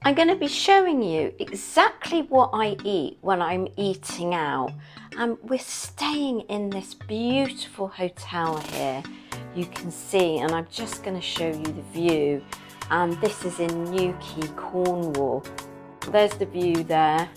I'm going to be showing you exactly what I eat when I'm eating out. We're staying in this beautiful hotel here, you can see, and I'm just going to show you the view. And this is in Newquay, Cornwall. There's the view there.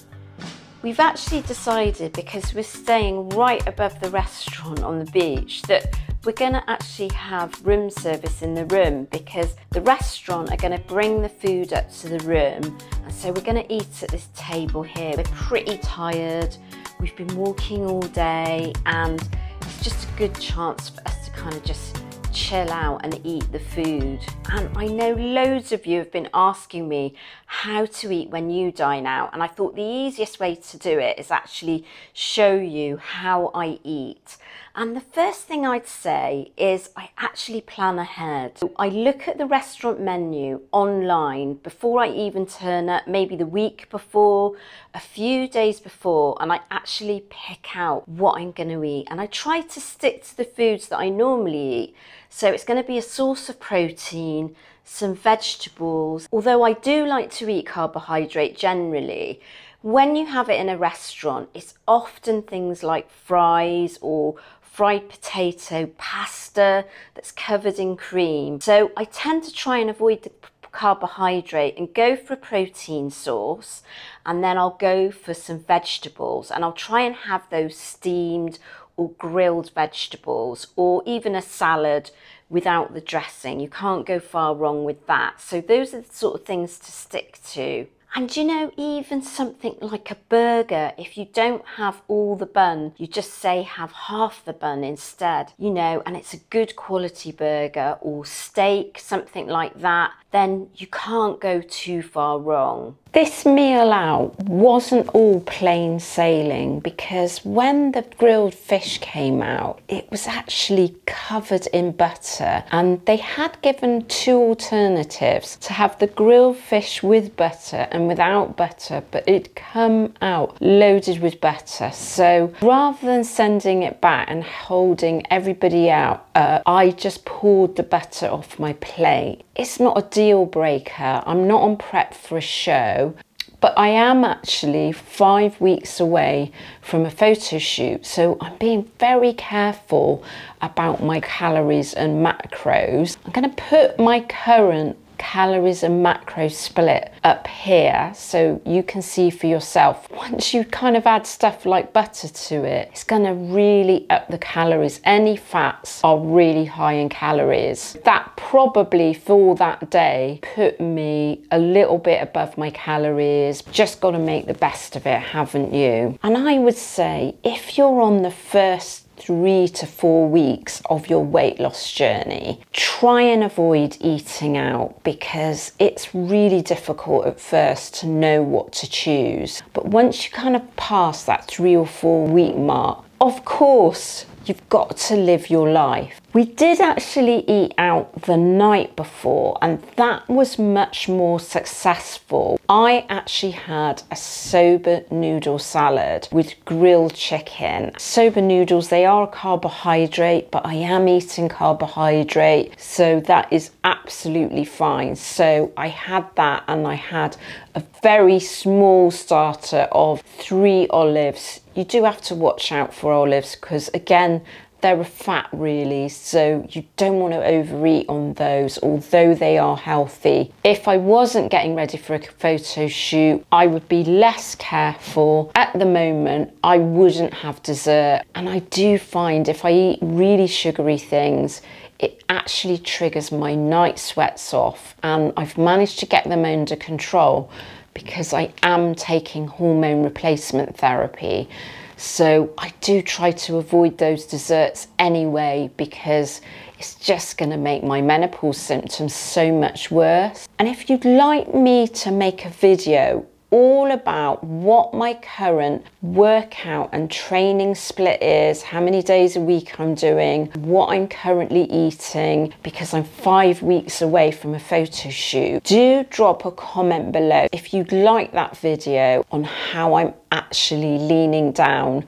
We've actually decided, because we're staying right above the restaurant on the beach, that we're going to actually have room service in the room, because the restaurant are going to bring the food up to the room, and so we're going to eat at this table here. We're pretty tired, we've been walking all day, and it's just a good chance for us to kind of just chill out and eat the food. And I know loads of you have been asking me how to eat when you dine out, and I thought the easiest way to do it is actually show you how I eat. And the first thing I'd say is I actually plan ahead. So I look at the restaurant menu online before I even turn up, maybe the week before, a few days before, and I actually pick out what I'm going to eat. And I try to stick to the foods that I normally eat. So it's going to be a source of protein, some vegetables. Although I do like to eat carbohydrate generally, when you have it in a restaurant, it's often things like fries or fried potato, pasta that's covered in cream. So I tend to try and avoid the carbohydrate and go for a protein source, and then I'll go for some vegetables, and I'll try and have those steamed or grilled vegetables, or even a salad without the dressing. You can't go far wrong with that. So those are the sort of things to stick to. And you know, even something like a burger, if you don't have all the bun, you just say have half the bun instead, you know, and it's a good quality burger or steak, something like that, then you can't go too far wrong. This meal out wasn't all plain sailing, because when the grilled fish came out, it was actually covered in butter, and they had given two alternatives, to have the grilled fish with butter and without butter, but it'd come out loaded with butter. So rather than sending it back and holding everybody out, I just poured the butter off my plate. It's not a deal breaker. I'm not on prep for a show, but I am actually 5 weeks away from a photo shoot, so I'm being very careful about my calories and macros. I'm going to put my current calories and macro split up here so you can see for yourself. Once you kind of add stuff like butter to it, it's going to really up the calories. Any fats are really high in calories. That probably for that day put me a little bit above my calories. Just got to make the best of it, haven't you? And I would say if you're on the first 3 to 4 weeks of your weight loss journey, try and avoid eating out, because it's really difficult at first to know what to choose. But once you kind of pass that 3 or 4 week mark, of course, you've got to live your life. We did actually eat out the night before, and that was much more successful. I actually had a soba noodle salad with grilled chicken. Soba noodles, they are a carbohydrate, but I am eating carbohydrate, so that is absolutely fine. So I had that, and I had a very small starter of 3 olives. You do have to watch out for olives, because again, they're a fat really, so you don't want to overeat on those, although they are healthy. If I wasn't getting ready for a photo shoot, I would be less careful. At the moment, I wouldn't have dessert, and I do find if I eat really sugary things, it actually triggers my night sweats off, and I've managed to get them under control because I am taking hormone replacement therapy. So I do try to avoid those desserts anyway, because it's just going to make my menopause symptoms so much worse. And if you'd like me to make a video all about what my current workout and training split is, how many days a week I'm doing, what I'm currently eating, because I'm 5 weeks away from a photo shoot, do drop a comment below if you'd like that video on how I'm actually leaning down